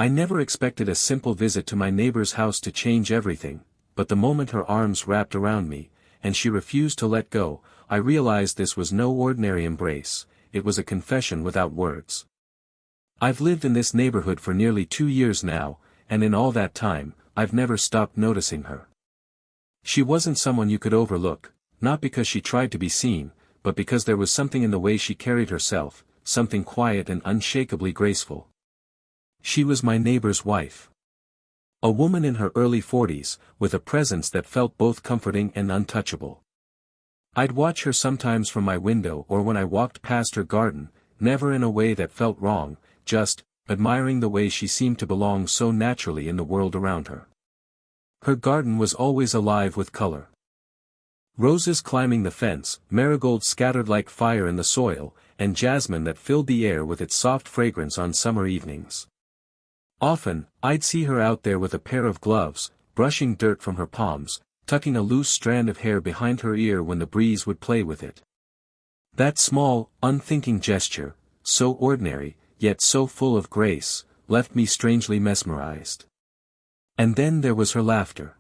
I never expected a simple visit to my neighbor's house to change everything, but the moment her arms wrapped around me, and she refused to let go, I realized this was no ordinary embrace, it was a confession without words. I've lived in this neighborhood for nearly 2 years now, and in all that time, I've never stopped noticing her. She wasn't someone you could overlook, not because she tried to be seen, but because there was something in the way she carried herself, something quiet and unshakably graceful. She was my neighbor's wife. A woman in her early 40s, with a presence that felt both comforting and untouchable. I'd watch her sometimes from my window or when I walked past her garden, never in a way that felt wrong, just admiring the way she seemed to belong so naturally in the world around her. Her garden was always alive with color. Roses climbing the fence, marigolds scattered like fire in the soil, and jasmine that filled the air with its soft fragrance on summer evenings. Often, I'd see her out there with a pair of gloves, brushing dirt from her palms, tucking a loose strand of hair behind her ear when the breeze would play with it. That small, unthinking gesture, so ordinary, yet so full of grace, left me strangely mesmerized. And then there was her laughter.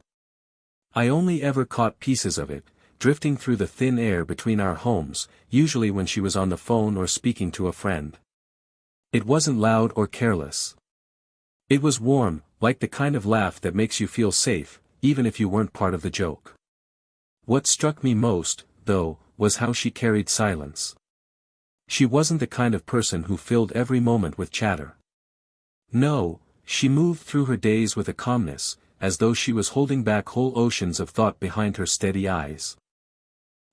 I only ever caught pieces of it, drifting through the thin air between our homes, usually when she was on the phone or speaking to a friend. It wasn't loud or careless. It was warm, like the kind of laugh that makes you feel safe, even if you weren't part of the joke. What struck me most, though, was how she carried silence. She wasn't the kind of person who filled every moment with chatter. No, she moved through her days with a calmness, as though she was holding back whole oceans of thought behind her steady eyes.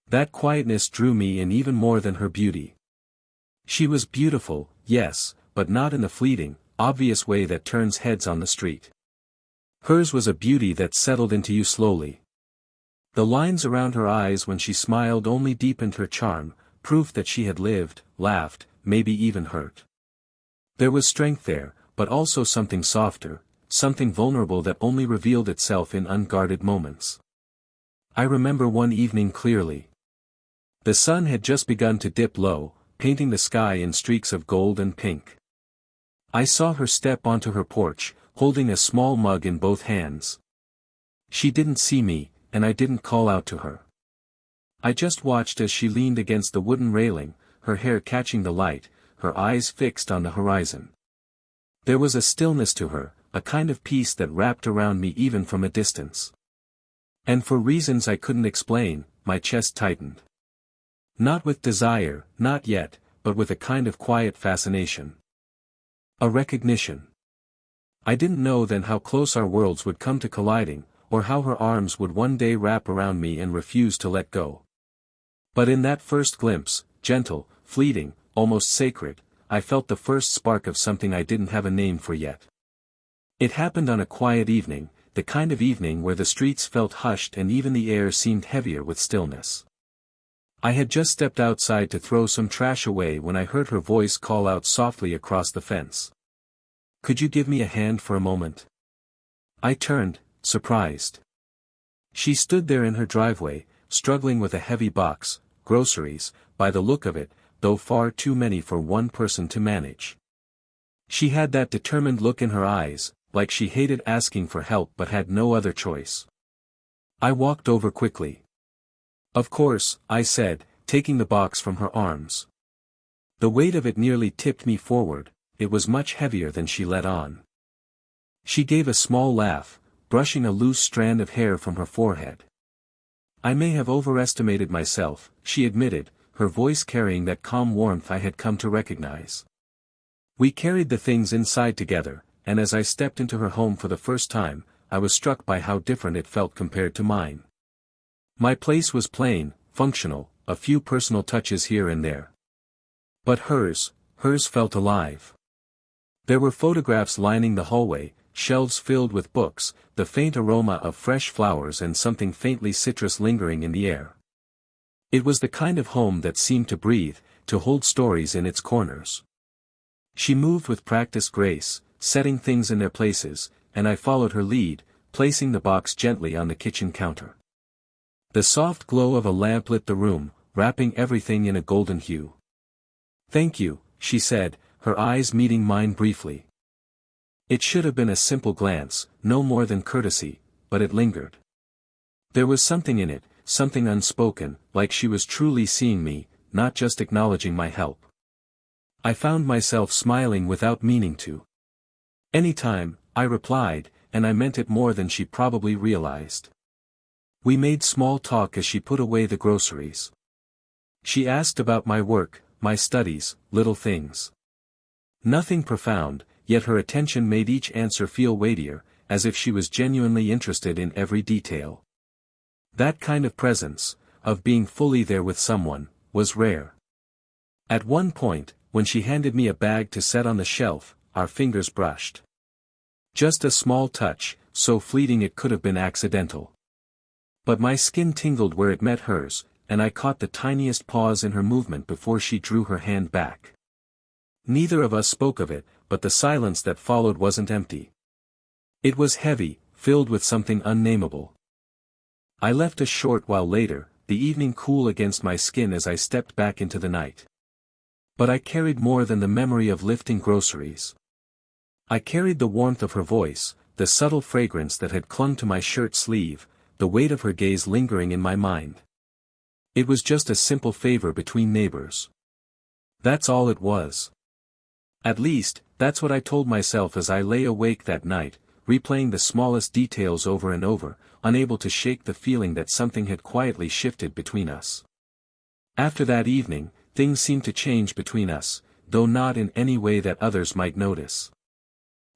That quietness drew me in even more than her beauty. She was beautiful, yes, but not in the fleeting, obvious way that turns heads on the street. Hers was a beauty that settled into you slowly. The lines around her eyes when she smiled only deepened her charm, proof that she had lived, laughed, maybe even hurt. There was strength there, but also something softer, something vulnerable that only revealed itself in unguarded moments. I remember one evening clearly. The sun had just begun to dip low, painting the sky in streaks of gold and pink. I saw her step onto her porch, holding a small mug in both hands. She didn't see me, and I didn't call out to her. I just watched as she leaned against the wooden railing, her hair catching the light, her eyes fixed on the horizon. There was a stillness to her, a kind of peace that wrapped around me even from a distance. And for reasons I couldn't explain, my chest tightened. Not with desire, not yet, but with a kind of quiet fascination. A recognition. I didn't know then how close our worlds would come to colliding, or how her arms would one day wrap around me and refuse to let go. But in that first glimpse, gentle, fleeting, almost sacred, I felt the first spark of something I didn't have a name for yet. It happened on a quiet evening, the kind of evening where the streets felt hushed and even the air seemed heavier with stillness. I had just stepped outside to throw some trash away when I heard her voice call out softly across the fence. "Could you give me a hand for a moment?" I turned, surprised. She stood there in her driveway, struggling with a heavy box, groceries, by the look of it, though far too many for one person to manage. She had that determined look in her eyes, like she hated asking for help but had no other choice. I walked over quickly. "Of course," I said, taking the box from her arms. The weight of it nearly tipped me forward, it was much heavier than she let on. She gave a small laugh, brushing a loose strand of hair from her forehead. "I may have overestimated myself," she admitted, her voice carrying that calm warmth I had come to recognize. We carried the things inside together, and as I stepped into her home for the first time, I was struck by how different it felt compared to mine. My place was plain, functional, a few personal touches here and there. But hers felt alive. There were photographs lining the hallway, shelves filled with books, the faint aroma of fresh flowers and something faintly citrus lingering in the air. It was the kind of home that seemed to breathe, to hold stories in its corners. She moved with practiced grace, setting things in their places, and I followed her lead, placing the box gently on the kitchen counter. The soft glow of a lamp lit the room, wrapping everything in a golden hue. "Thank you," she said, her eyes meeting mine briefly. It should have been a simple glance, no more than courtesy, but it lingered. There was something in it, something unspoken, like she was truly seeing me, not just acknowledging my help. I found myself smiling without meaning to. "Anytime," I replied, and I meant it more than she probably realized. We made small talk as she put away the groceries. She asked about my work, my studies, little things. Nothing profound, yet her attention made each answer feel weightier, as if she was genuinely interested in every detail. That kind of presence, of being fully there with someone, was rare. At one point, when she handed me a bag to set on the shelf, our fingers brushed. Just a small touch, so fleeting it could have been accidental. But my skin tingled where it met hers, and I caught the tiniest pause in her movement before she drew her hand back. Neither of us spoke of it, but the silence that followed wasn't empty. It was heavy, filled with something unnameable. I left a short while later, the evening cool against my skin as I stepped back into the night. But I carried more than the memory of lifting groceries. I carried the warmth of her voice, the subtle fragrance that had clung to my shirt sleeve, the weight of her gaze lingering in my mind. It was just a simple favor between neighbors. That's all it was. At least, that's what I told myself as I lay awake that night, replaying the smallest details over and over, unable to shake the feeling that something had quietly shifted between us. After that evening, things seemed to change between us, though not in any way that others might notice.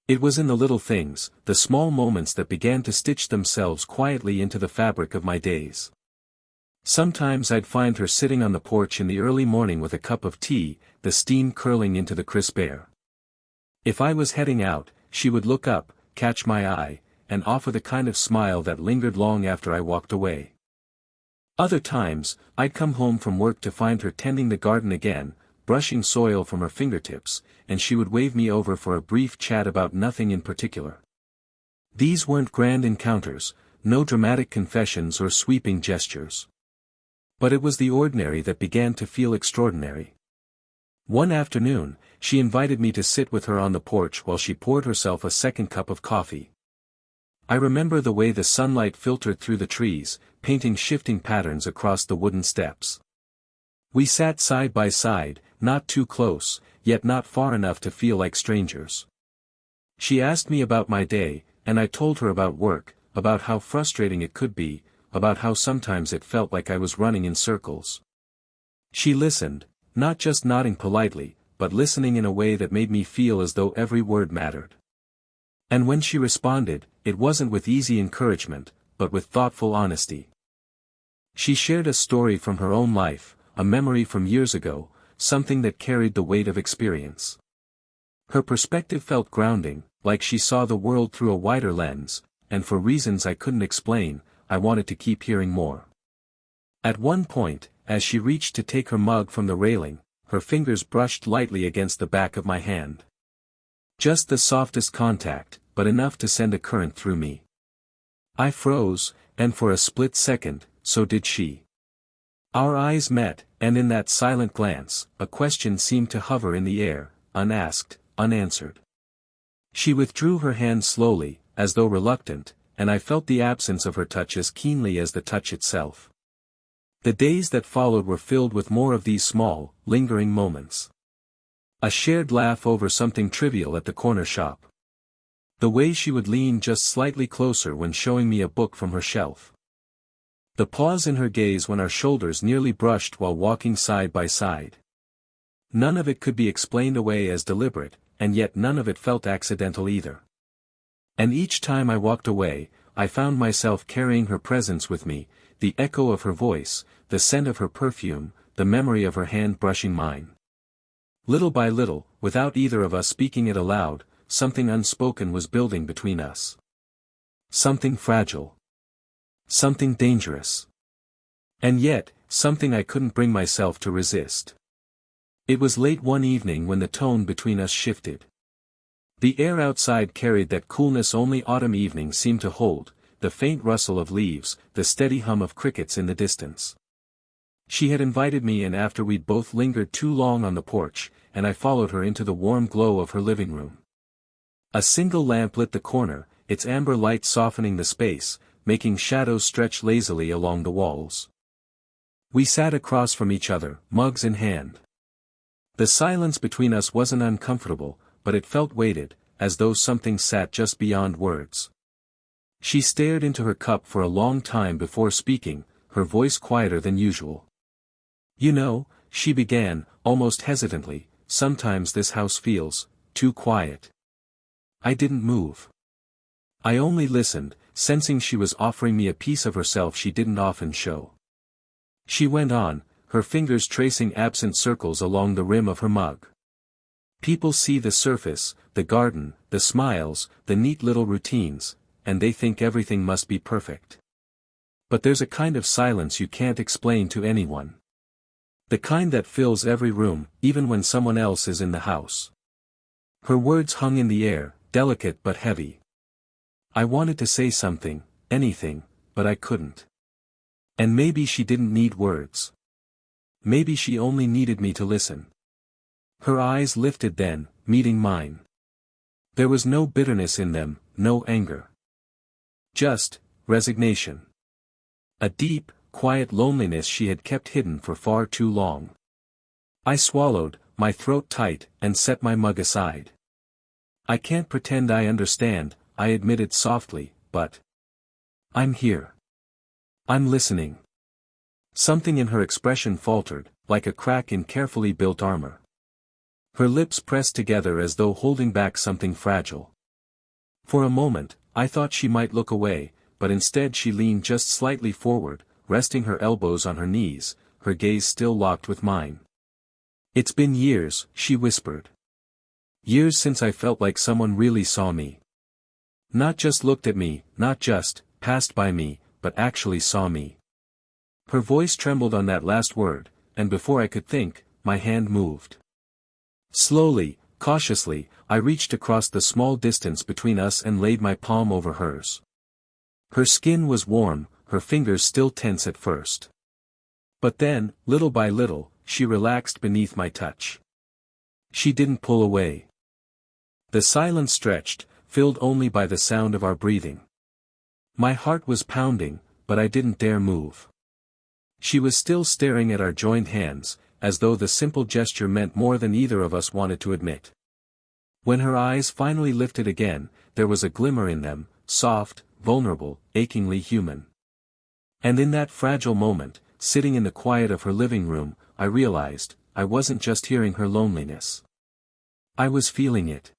It was in the little things, the small moments that began to stitch themselves quietly into the fabric of my days. Sometimes I'd find her sitting on the porch in the early morning with a cup of tea, the steam curling into the crisp air. If I was heading out, she would look up, catch my eye, and offer the kind of smile that lingered long after I walked away. Other times, I'd come home from work to find her tending the garden again, brushing soil from her fingertips, and she would wave me over for a brief chat about nothing in particular. These weren't grand encounters, no dramatic confessions or sweeping gestures. But it was the ordinary that began to feel extraordinary. One afternoon, she invited me to sit with her on the porch while she poured herself a second cup of coffee. I remember the way the sunlight filtered through the trees, painting shifting patterns across the wooden steps. We sat side by side, not too close, yet not far enough to feel like strangers. She asked me about my day, and I told her about work, about how frustrating it could be, about how sometimes it felt like I was running in circles. She listened, not just nodding politely, but listening in a way that made me feel as though every word mattered. And when she responded, it wasn't with easy encouragement, but with thoughtful honesty. She shared a story from her own life, a memory from years ago, something that carried the weight of experience. Her perspective felt grounding, like she saw the world through a wider lens, and for reasons I couldn't explain, I wanted to keep hearing more. At one point, as she reached to take her mug from the railing, her fingers brushed lightly against the back of my hand. Just the softest contact, but enough to send a current through me. I froze, and for a split second, so did she. Our eyes met, and in that silent glance, a question seemed to hover in the air, unasked, unanswered. She withdrew her hand slowly, as though reluctant, and I felt the absence of her touch as keenly as the touch itself. The days that followed were filled with more of these small, lingering moments. A shared laugh over something trivial at the corner shop. The way she would lean just slightly closer when showing me a book from her shelf. The pause in her gaze when our shoulders nearly brushed while walking side by side. None of it could be explained away as deliberate, and yet none of it felt accidental either. And each time I walked away, I found myself carrying her presence with me, the echo of her voice, the scent of her perfume, the memory of her hand brushing mine. Little by little, without either of us speaking it aloud, something unspoken was building between us. Something fragile. Something dangerous. And yet, something I couldn't bring myself to resist. It was late one evening when the tone between us shifted. The air outside carried that coolness only autumn evenings seemed to hold, the faint rustle of leaves, the steady hum of crickets in the distance. She had invited me in after we'd both lingered too long on the porch, and I followed her into the warm glow of her living room. A single lamp lit the corner, its amber light softening the space, making shadows stretch lazily along the walls. We sat across from each other, mugs in hand. The silence between us wasn't uncomfortable, but it felt weighted, as though something sat just beyond words. She stared into her cup for a long time before speaking, her voice quieter than usual. "You know," she began, almost hesitantly, "sometimes this house feels too quiet." I didn't move. I only listened, sensing she was offering me a piece of herself she didn't often show. She went on, her fingers tracing absent circles along the rim of her mug. "People see the surface, the garden, the smiles, the neat little routines, and they think everything must be perfect. But there's a kind of silence you can't explain to anyone. The kind that fills every room, even when someone else is in the house." Her words hung in the air, delicate but heavy. I wanted to say something, anything, but I couldn't. And maybe she didn't need words. Maybe she only needed me to listen. Her eyes lifted then, meeting mine. There was no bitterness in them, no anger. Just resignation. A deep, quiet loneliness she had kept hidden for far too long. I swallowed, my throat tight, and set my mug aside. "I can't pretend I understand," I admitted softly, "but I'm here. I'm listening." Something in her expression faltered, like a crack in carefully built armor. Her lips pressed together as though holding back something fragile. For a moment, I thought she might look away, but instead she leaned just slightly forward, resting her elbows on her knees, her gaze still locked with mine. "It's been years," she whispered. "Years since I felt like someone really saw me. Not just looked at me, not just passed by me, but actually saw me." Her voice trembled on that last word, and before I could think, my hand moved. Slowly, cautiously, I reached across the small distance between us and laid my palm over hers. Her skin was warm, her fingers still tense at first. But then, little by little, she relaxed beneath my touch. She didn't pull away. The silence stretched, filled only by the sound of our breathing. My heart was pounding, but I didn't dare move. She was still staring at our joined hands, as though the simple gesture meant more than either of us wanted to admit. When her eyes finally lifted again, there was a glimmer in them, soft, vulnerable, achingly human. And in that fragile moment, sitting in the quiet of her living room, I realized, I wasn't just hearing her loneliness. I was feeling it.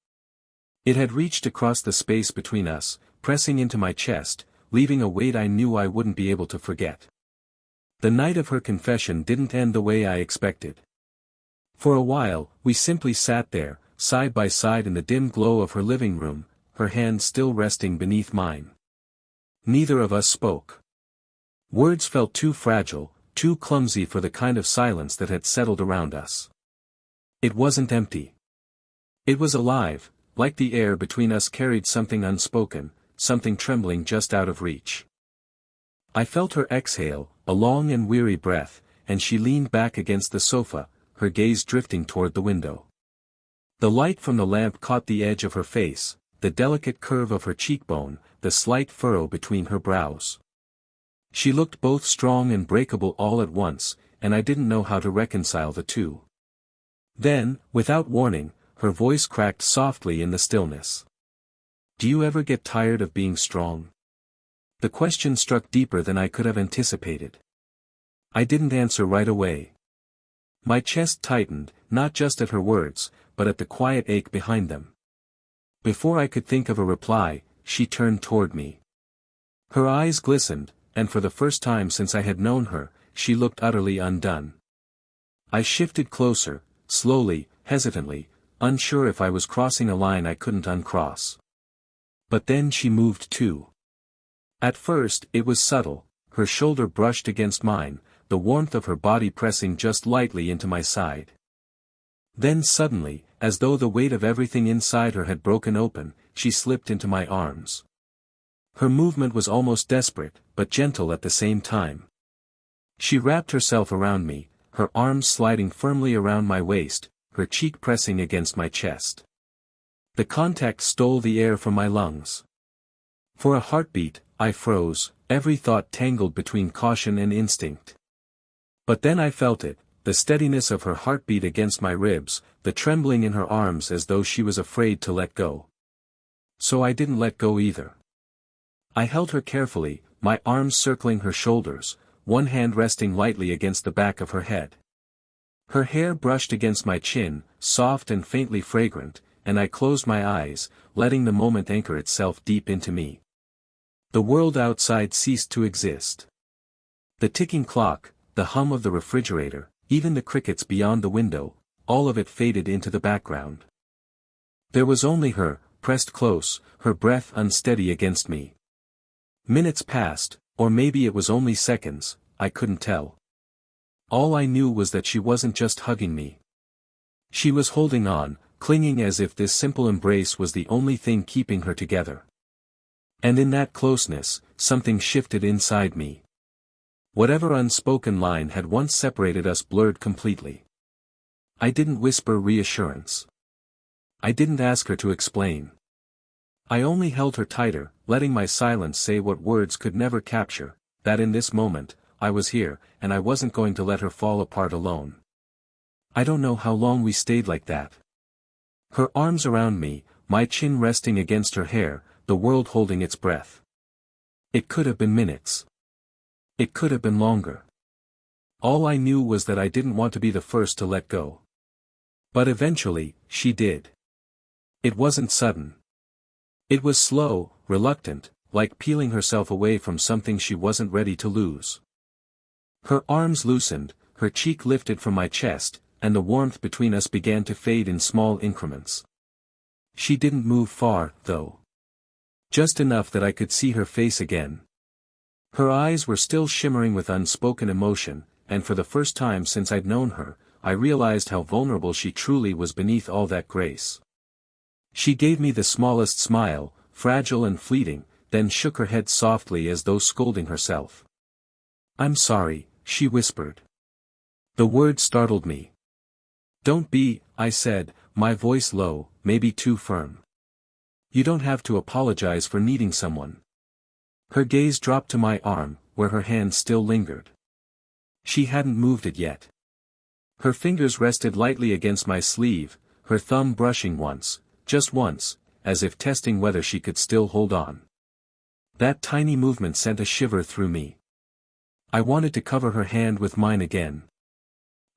It had reached across the space between us, pressing into my chest, leaving a weight I knew I wouldn't be able to forget. The night of her confession didn't end the way I expected. For a while, we simply sat there, side by side in the dim glow of her living room, her hand still resting beneath mine. Neither of us spoke. Words felt too fragile, too clumsy for the kind of silence that had settled around us. It wasn't empty. It was alive, like the air between us carried something unspoken, something trembling just out of reach. I felt her exhale, a long and weary breath, and she leaned back against the sofa, her gaze drifting toward the window. The light from the lamp caught the edge of her face, the delicate curve of her cheekbone, the slight furrow between her brows. She looked both strong and breakable all at once, and I didn't know how to reconcile the two. Then, without warning, her voice cracked softly in the stillness. "Do you ever get tired of being strong?" The question struck deeper than I could have anticipated. I didn't answer right away. My chest tightened, not just at her words, but at the quiet ache behind them. Before I could think of a reply, she turned toward me. Her eyes glistened, and for the first time since I had known her, she looked utterly undone. I shifted closer, slowly, hesitantly, unsure if I was crossing a line I couldn't uncross. But then she moved too. At first, it was subtle, her shoulder brushed against mine, the warmth of her body pressing just lightly into my side. Then suddenly, as though the weight of everything inside her had broken open, she slipped into my arms. Her movement was almost desperate, but gentle at the same time. She wrapped herself around me, her arms sliding firmly around my waist, her cheek pressing against my chest. The contact stole the air from my lungs. For a heartbeat, I froze, every thought tangled between caution and instinct. But then I felt it, the steadiness of her heartbeat against my ribs, the trembling in her arms as though she was afraid to let go. So I didn't let go either. I held her carefully, my arms circling her shoulders, one hand resting lightly against the back of her head. Her hair brushed against my chin, soft and faintly fragrant, and I closed my eyes, letting the moment anchor itself deep into me. The world outside ceased to exist. The ticking clock, the hum of the refrigerator, even the crickets beyond the window, all of it faded into the background. There was only her, pressed close, her breath unsteady against me. Minutes passed, or maybe it was only seconds, I couldn't tell. All I knew was that she wasn't just hugging me. She was holding on, clinging as if this simple embrace was the only thing keeping her together. And in that closeness, something shifted inside me. Whatever unspoken line had once separated us blurred completely. I didn't whisper reassurance. I didn't ask her to explain. I only held her tighter, letting my silence say what words could never capture, that in this moment, I was here, and I wasn't going to let her fall apart alone. I don't know how long we stayed like that. Her arms around me, my chin resting against her hair, the world holding its breath. It could have been minutes. It could have been longer. All I knew was that I didn't want to be the first to let go. But eventually, she did. It wasn't sudden. It was slow, reluctant, like peeling herself away from something she wasn't ready to lose. Her arms loosened, her cheek lifted from my chest, and the warmth between us began to fade in small increments. She didn't move far, though. Just enough that I could see her face again. Her eyes were still shimmering with unspoken emotion, and for the first time since I'd known her, I realized how vulnerable she truly was beneath all that grace. She gave me the smallest smile, fragile and fleeting, then shook her head softly as though scolding herself. "I'm sorry," she whispered. The word startled me. "Don't be," I said, my voice low, maybe too firm. "You don't have to apologize for needing someone." Her gaze dropped to my arm, where her hand still lingered. She hadn't moved it yet. Her fingers rested lightly against my sleeve, her thumb brushing once, just once, as if testing whether she could still hold on. That tiny movement sent a shiver through me. I wanted to cover her hand with mine again.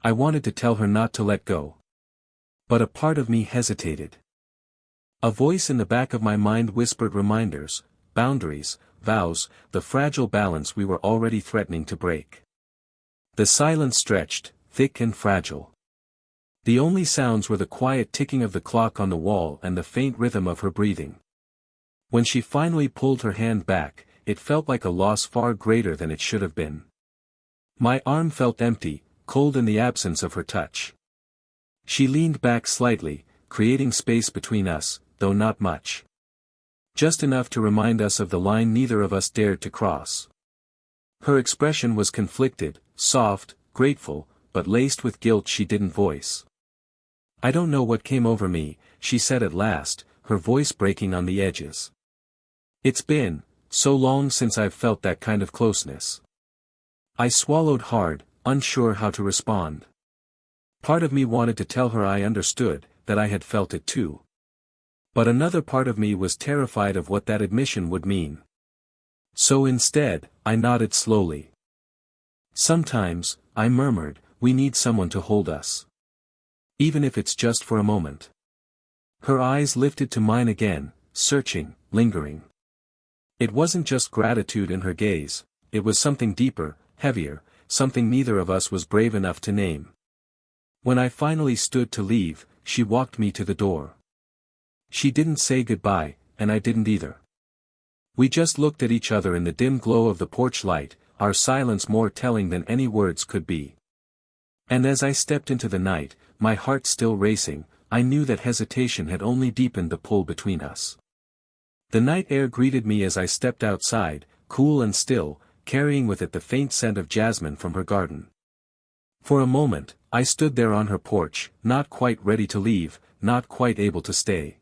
I wanted to tell her not to let go. But a part of me hesitated. A voice in the back of my mind whispered reminders, boundaries, vows, the fragile balance we were already threatening to break. The silence stretched, thick and fragile. The only sounds were the quiet ticking of the clock on the wall and the faint rhythm of her breathing. When she finally pulled her hand back, it felt like a loss far greater than it should have been. My arm felt empty, cold in the absence of her touch. She leaned back slightly, creating space between us, though not much. Just enough to remind us of the line neither of us dared to cross. Her expression was conflicted, soft, grateful, but laced with guilt she didn't voice. "I don't know what came over me," she said at last, her voice breaking on the edges. "It's been so long since I've felt that kind of closeness." I swallowed hard, unsure how to respond. Part of me wanted to tell her I understood, that I had felt it too. But another part of me was terrified of what that admission would mean. So instead, I nodded slowly. "Sometimes," I murmured, "we need someone to hold us. Even if it's just for a moment." Her eyes lifted to mine again, searching, lingering. It wasn't just gratitude in her gaze, it was something deeper, heavier, something neither of us was brave enough to name. When I finally stood to leave, she walked me to the door. She didn't say goodbye, and I didn't either. We just looked at each other in the dim glow of the porch light, our silence more telling than any words could be. And as I stepped into the night, my heart still racing, I knew that hesitation had only deepened the pull between us. The night air greeted me as I stepped outside, cool and still, carrying with it the faint scent of jasmine from her garden. For a moment, I stood there on her porch, not quite ready to leave, not quite able to stay.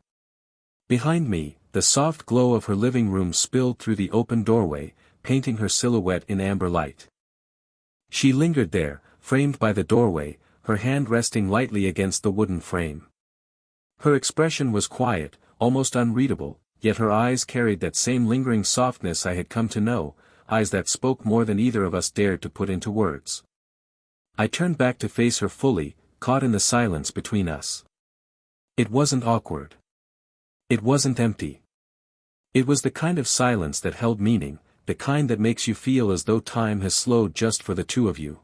Behind me, the soft glow of her living room spilled through the open doorway, painting her silhouette in amber light. She lingered there, framed by the doorway, her hand resting lightly against the wooden frame. Her expression was quiet, almost unreadable, yet her eyes carried that same lingering softness I had come to know, eyes that spoke more than either of us dared to put into words. I turned back to face her fully, caught in the silence between us. It wasn't awkward. It wasn't empty. It was the kind of silence that held meaning, the kind that makes you feel as though time has slowed just for the two of you.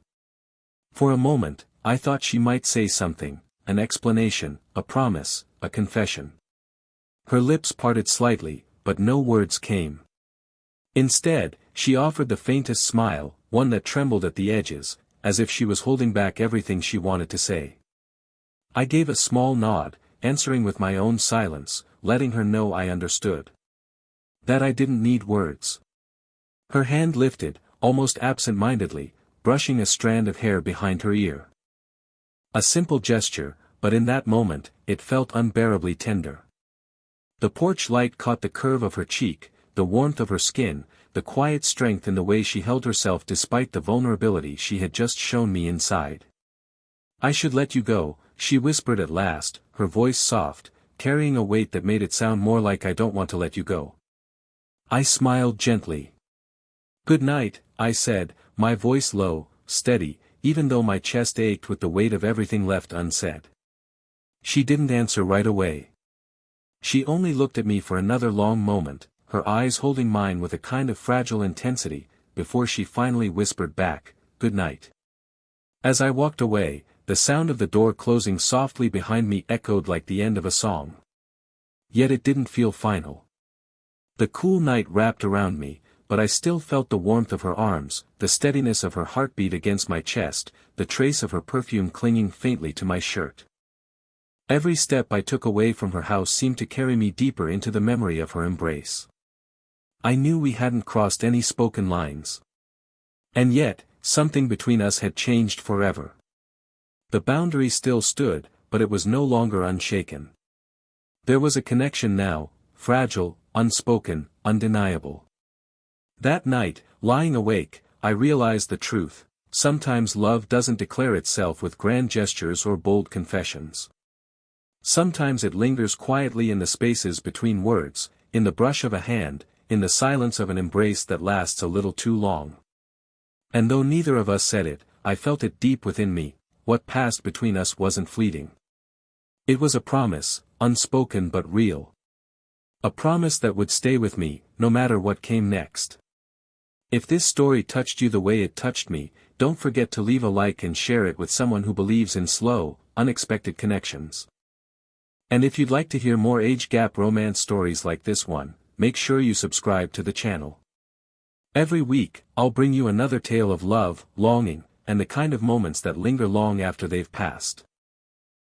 For a moment, I thought she might say something, an explanation, a promise, a confession. Her lips parted slightly, but no words came. Instead, she offered the faintest smile, one that trembled at the edges, as if she was holding back everything she wanted to say. I gave a small nod, answering with my own silence, letting her know I understood. That I didn't need words. Her hand lifted, almost absent-mindedly, brushing a strand of hair behind her ear. A simple gesture, but in that moment, it felt unbearably tender. The porch light caught the curve of her cheek, the warmth of her skin, the quiet strength in the way she held herself despite the vulnerability she had just shown me inside. "I should let you go," she whispered at last, her voice soft, carrying a weight that made it sound more like "I don't want to let you go." I smiled gently. "Good night," I said, my voice low, steady, even though my chest ached with the weight of everything left unsaid. She didn't answer right away. She only looked at me for another long moment, her eyes holding mine with a kind of fragile intensity, before she finally whispered back, "Good night." As I walked away, the sound of the door closing softly behind me echoed like the end of a song. Yet it didn't feel final. The cool night wrapped around me, but I still felt the warmth of her arms, the steadiness of her heartbeat against my chest, the trace of her perfume clinging faintly to my shirt. Every step I took away from her house seemed to carry me deeper into the memory of her embrace. I knew we hadn't crossed any spoken lines. And yet, something between us had changed forever. The boundary still stood, but it was no longer unshaken. There was a connection now, fragile, unspoken, undeniable. That night, lying awake, I realized the truth: sometimes love doesn't declare itself with grand gestures or bold confessions. Sometimes it lingers quietly in the spaces between words, in the brush of a hand, in the silence of an embrace that lasts a little too long. And though neither of us said it, I felt it deep within me: what passed between us wasn't fleeting. It was a promise, unspoken but real. A promise that would stay with me, no matter what came next. If this story touched you the way it touched me, don't forget to leave a like and share it with someone who believes in slow, unexpected connections. And if you'd like to hear more age gap romance stories like this one, make sure you subscribe to the channel. Every week, I'll bring you another tale of love, longing, and the kind of moments that linger long after they've passed.